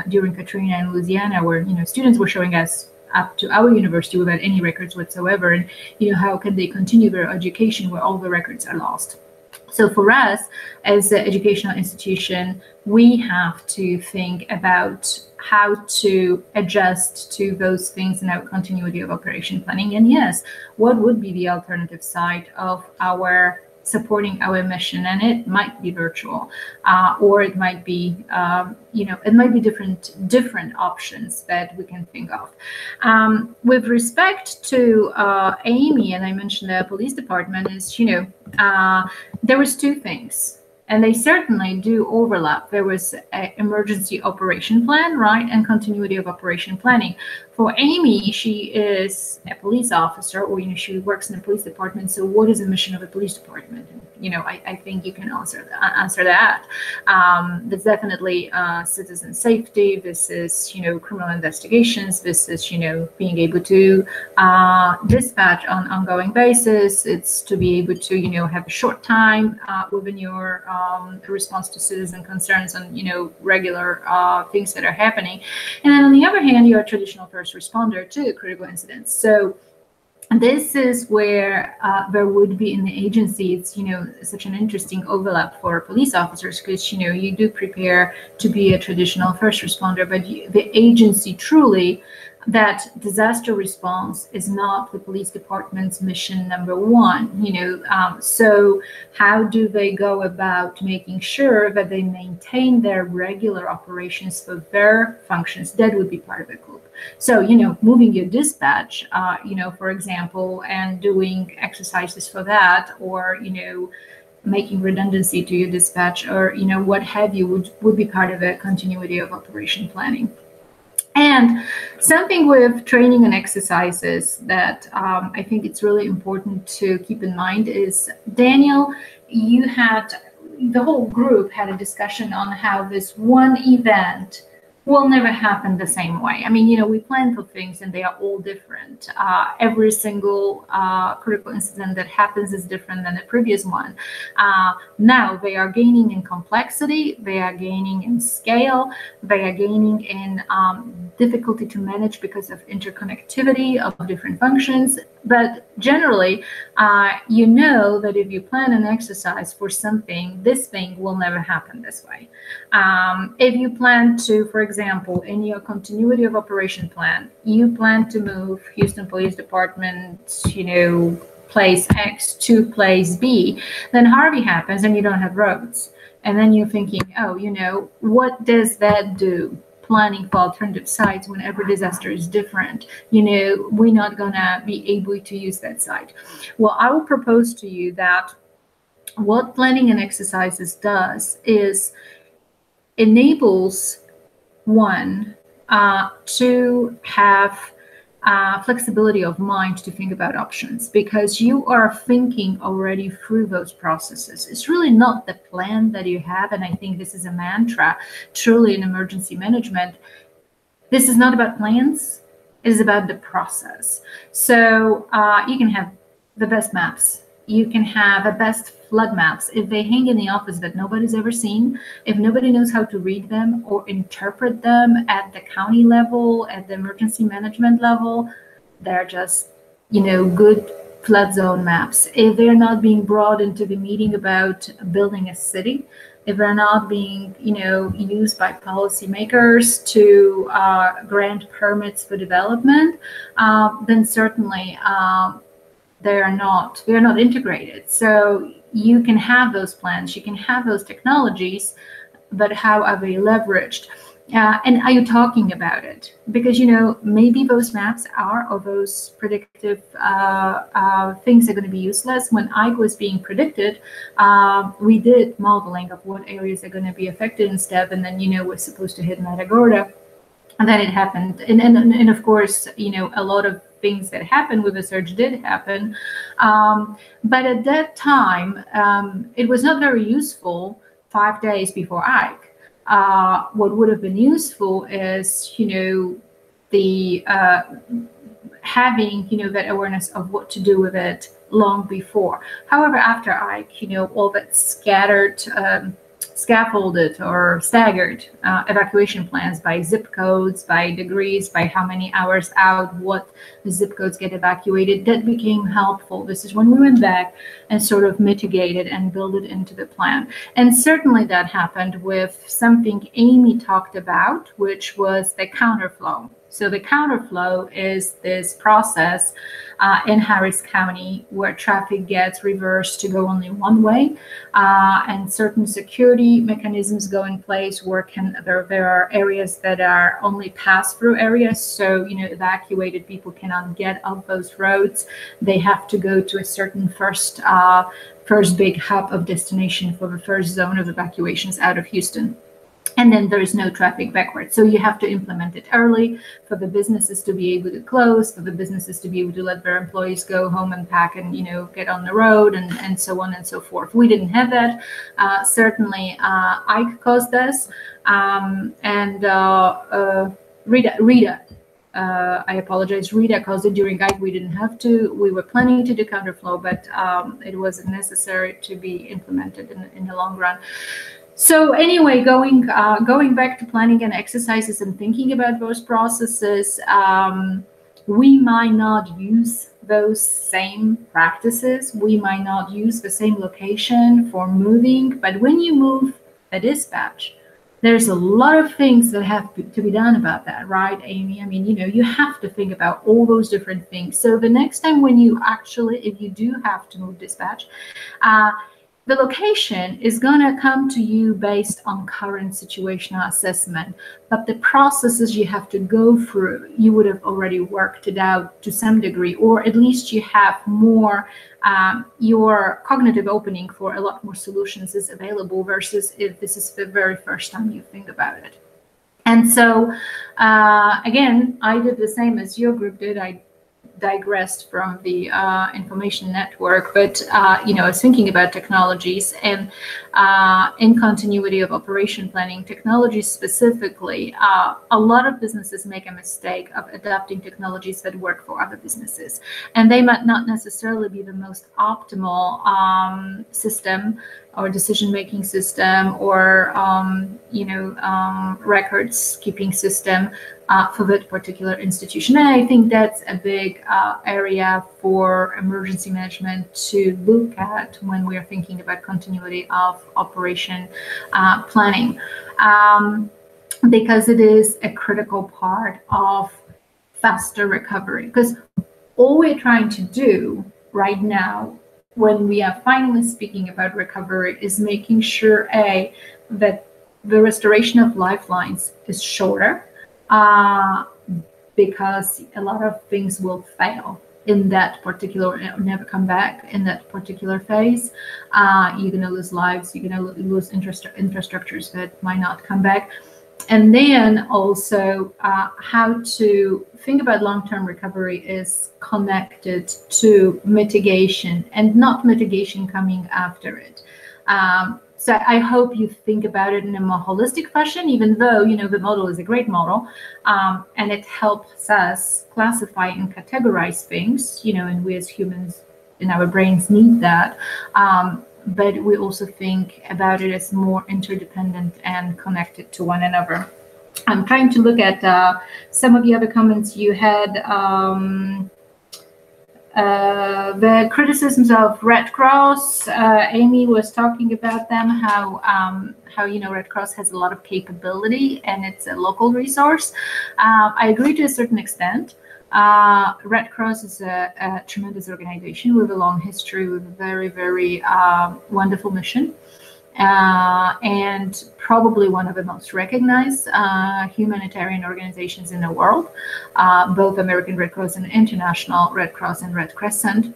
during Katrina in Louisiana, where students were showing us up to our university without any records whatsoever, and how can they continue their education where all the records are lost. So for us, as an educational institution, we have to think about how to adjust to those things in our continuity of operation planning. And yes, what would be the alternative side of our supporting our mission? And it might be virtual, or it might be, it might be different options that we can think of. With respect to Aime, and I mentioned the police department, is, there was two things. And they certainly do overlap. There was an emergency operation plan, right, and continuity of operation planning. For Aime, she is a police officer, or she works in the police department. So, what is the mission of the police department? I think you can answer that. That's definitely citizen safety. This is criminal investigations. This is being able to dispatch on ongoing basis. It's to be able to have a short time within your response to citizen concerns on regular things that are happening. And then on the other hand, you're a traditional first responder to critical incidents. So this is where there would be in the agency, it's such an interesting overlap for police officers, because you do prepare to be a traditional first responder, but the agency truly, that disaster response is not the police department's mission number one. So how do they go about making sure that they maintain their regular operations for their functions? That would be part of the group. So moving your dispatch, for example, and doing exercises for that, or making redundancy to your dispatch, or what have you, would be part of a continuity of operation planning. And something with training and exercises that I think it's really important to keep in mind is, Daniel, the whole group had a discussion on how this one event will never happen the same way. I mean, we plan for things and they are all different. Every single critical incident that happens is different than the previous one. Now they are gaining in complexity, they are gaining in scale, they are gaining in difficulty to manage because of interconnectivity of different functions. But generally, that if you plan an exercise for something, this thing will never happen this way. If you plan to, for example, in your continuity of operation plan, you plan to move Houston Police Department, place X to place B, then Harvey happens and you don't have roads. And then you're thinking, what does that do? Planning for alternative sites when every disaster is different. We're not gonna be able to use that site. Well, I will propose to you that what planning and exercises does is enables one to have flexibility of mind to think about options, because you are thinking already through those processes. It's really not the plan that you have, and I think this is a mantra truly in emergency management. This is not about plans, it is about the process. So you can have the best maps you can have a best flood maps. If they hang in the office that nobody's ever seen, if nobody knows how to read them or interpret them at the county level, at the emergency management level, they're just, good flood zone maps. If they're not being brought into the meeting about building a city, if they're not being, used by policymakers to grant permits for development, then certainly they're not integrated. So you can have those plans, you can have those technologies, but how are they leveraged? And are you talking about it? Because, maybe those maps or those predictive things are going to be useless. When Ike was being predicted, we did modeling of what areas are going to be affected and stuff. And then, we're supposed to hit Nahrya. And then it happened. And of course, a lot of things that happened with the surge did happen. But at that time, it was not very useful 5 days before Ike. What would have been useful is, the having, that awareness of what to do with it long before. However, after Ike, all that scaffolded or staggered evacuation plans by zip codes, by degrees, by how many hours out, what the zip codes get evacuated, that became helpful. This is when we went back and sort of mitigated and built it into the plan. And certainly that happened with something Aime talked about, which was the counterflow. So the counterflow is this process in Harris County where traffic gets reversed to go only one way, and certain security mechanisms go in place where there are areas that are only pass-through areas. So, evacuated people cannot get off those roads. They have to go to a certain first big hub of destination for the first zone of evacuations out of Houston. And then there is no traffic backwards. So you have to implement it early for the businesses to be able to close, for the businesses to be able to let their employees go home and pack and, get on the road and so on and so forth. We didn't have that. Certainly, Ike caused this. Rita, I apologize. Rita caused it during Ike. We didn't have to. We were planning to do counterflow, but it wasn't necessary to be implemented in the long run. So anyway, going back to planning and exercises and thinking about those processes, we might not use those same practices. We might not use the same location for moving, but when you move a dispatch, there's a lot of things that have to be done about that, right, Aime? I mean, you have to think about all those different things. So the next time when if you do have to move dispatch, the location is going to come to you based on current situational assessment, but the processes you have to go through, you would have already worked it out to some degree, or at least you have more, your cognitive opening for a lot more solutions is available versus if this is the very first time you think about it. And so, again, I did the same as your group did. I digressed from the information network, but I was thinking about technologies and in continuity of operation planning, technologies specifically, a lot of businesses make a mistake of adapting technologies that work for other businesses, and they might not necessarily be the most optimal system or decision-making system or records keeping system for that particular institution. And I think that's a big area for emergency management to look at when we are thinking about continuity of operation planning, because it is a critical part of faster recovery. Because all we're trying to do right now, when we are finally speaking about recovery, is making sure, A, that the restoration of lifelines is shorter, because a lot of things will fail in that particular, never come back in that particular phase. You're going to lose lives, you're going to lose infrastructures that might not come back. And then also how to think about long-term recovery is connected to mitigation and not mitigation coming after it. So I hope you think about it in a more holistic fashion, even though, the model is a great model, and it helps us classify and categorize things, and we as humans and our brains need that. But we also think about it as more interdependent and connected to one another. I'm trying to look at some of the other comments you had. The criticisms of Red Cross, Aime was talking about them, how Red Cross has a lot of capability and it's a local resource. I agree to a certain extent. Red Cross is a tremendous organization with a long history, with a very, very wonderful mission. And probably one of the most recognized humanitarian organizations in the world, both American Red Cross and International Red Cross and Red Crescent.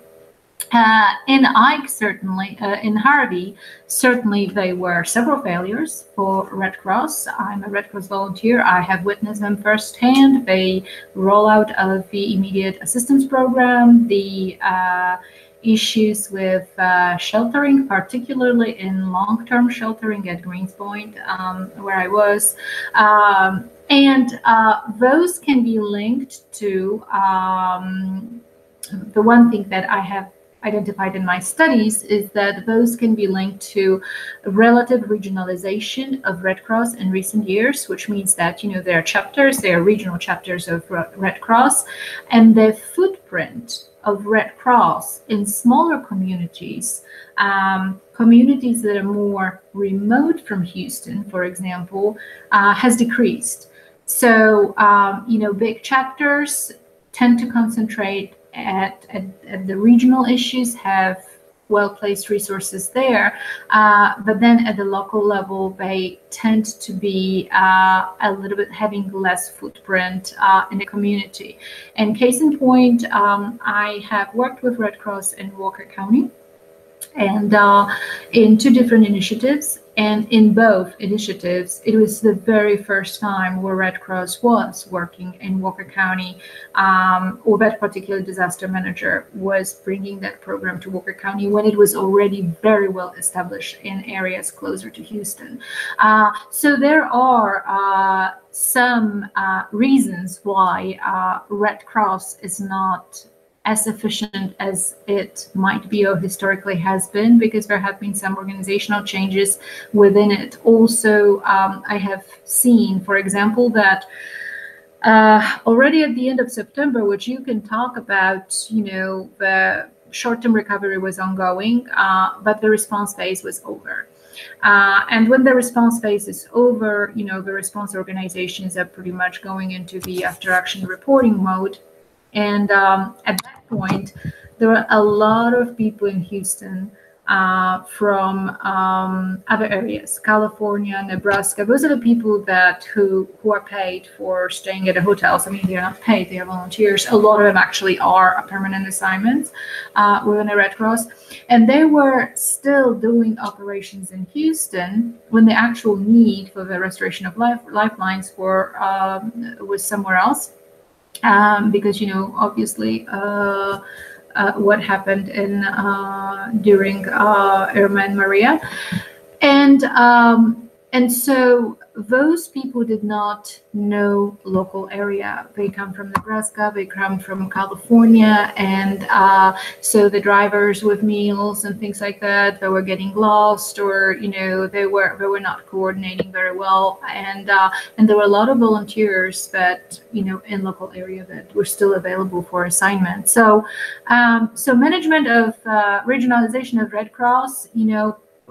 In Ike, certainly, in Harvey, certainly there were several failures for Red Cross. I'm a Red Cross volunteer. I have witnessed them firsthand. The rollout of the immediate assistance program, the issues with sheltering, particularly in long-term sheltering at Greenspoint, where I was. And those can be linked to the one thing that I have identified in my studies is that those can be linked to relative regionalization of Red Cross in recent years, which means that, there are chapters, there are regional chapters of Red Cross, and the footprint of Red Cross in smaller communities, communities that are more remote from Houston, for example, has decreased. So, big chapters tend to concentrate at the regional issues, have well-placed resources there, but then at the local level, they tend to be a little bit having less footprint in the community. And case in point, I have worked with Red Cross in Walker County, and in two different initiatives. And in both initiatives, it was the very first time where Red Cross was working in Walker County, or that particular disaster manager was bringing that program to Walker County when it was already very well established in areas closer to Houston. So there are some reasons why Red Cross is not as efficient as it might be or historically has been, because there have been some organizational changes within it. Also, I have seen, for example, that already at the end of September, which you can talk about, the short-term recovery was ongoing, but the response phase was over. And when the response phase is over, the response organizations are pretty much going into the after-action reporting mode. And at that point, there were a lot of people in Houston from other areas, California, Nebraska. Those are the people who are paid for staying at the hotels. I mean, they're not paid, they are volunteers. A lot of them actually are permanent assignments within the Red Cross. And they were still doing operations in Houston when the actual need for the restoration of lifelines was somewhere else. Because obviously what happened during Irma and Maria, and so those people did not know local area. They come from Nebraska, they come from California, and so the drivers with meals and things like that, they were getting lost, or they were not coordinating very well, and there were a lot of volunteers that in local area that were still available for assignment. So management of regionalization of Red Cross,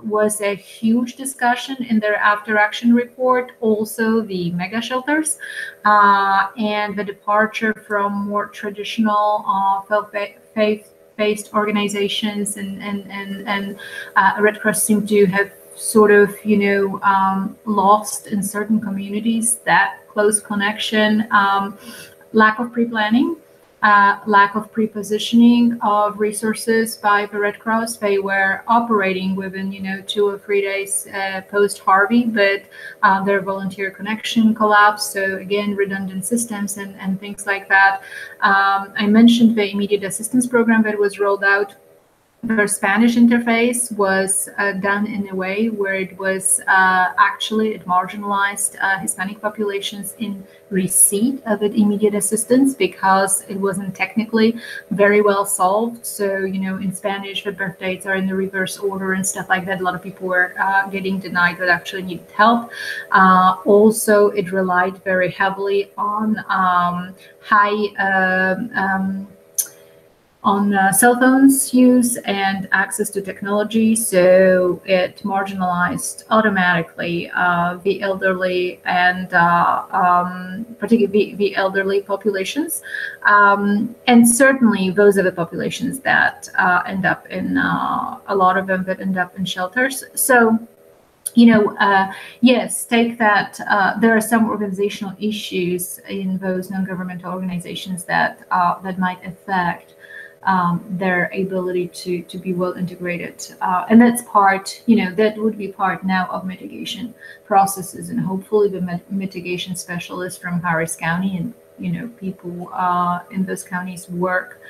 was a huge discussion in their after-action report. Also, the mega shelters and the departure from more traditional faith-based organizations, and Red Cross seemed to have sort of lost in certain communities that close connection, lack of pre-planning. Lack of pre-positioning of resources by the Red Cross. They were operating within 2 or 3 days post-Harvey, but their volunteer connection collapsed. So again, redundant systems and things like that. I mentioned the immediate assistance program that was rolled out. their Spanish interface was done in a way where it was actually it marginalized Hispanic populations in receipt of it immediate assistance because it wasn't technically very well solved. So, you know, in Spanish, the birth dates are in the reverse order and stuff like that. A lot of people were getting denied that actually needed help. Also, it relied very heavily on cell phones use and access to technology, so it marginalized automatically the elderly and particularly the elderly populations, and certainly those are the populations that end up in a lot of them that end up in shelters. So, you know, yes, take that. There are some organizational issues in those non-governmental organizations that that might affect their ability to be well integrated. And that's part, you know, that would be part now of mitigation processes, and hopefully the mitigation specialists from Harris County and, you know, people in those counties work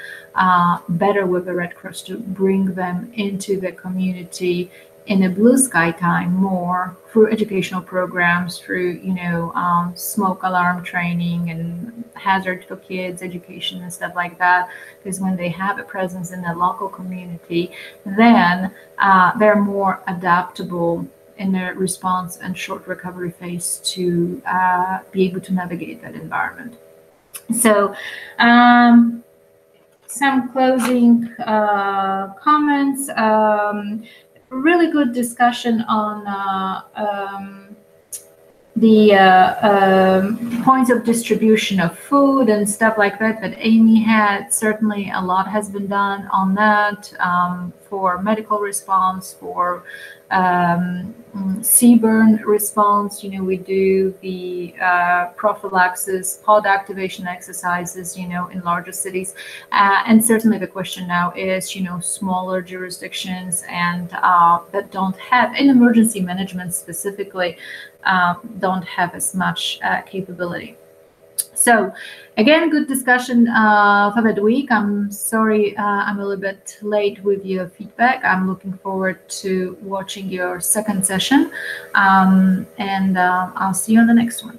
better with the Red Cross to bring them into the community in a blue sky time more through educational programs, through, you know, smoke alarm training and hazard for kids education and stuff like that. Because when they have a presence in the local community, then they're more adaptable in their response and short recovery phase to be able to navigate that environment. So some closing comments. Really good discussion on the points of distribution of food and stuff like that Aime had. Certainly a lot has been done on that for medical response, for CBURN response. You know, we do the prophylaxis, pod activation exercises, you know, in larger cities. And certainly the question now is, you know, smaller jurisdictions and that don't have, in emergency management specifically, don't have as much capability. So again, good discussion for that week. I'm sorry I'm a little bit late with your feedback. I'm looking forward to watching your second session, and I'll see you on the next one.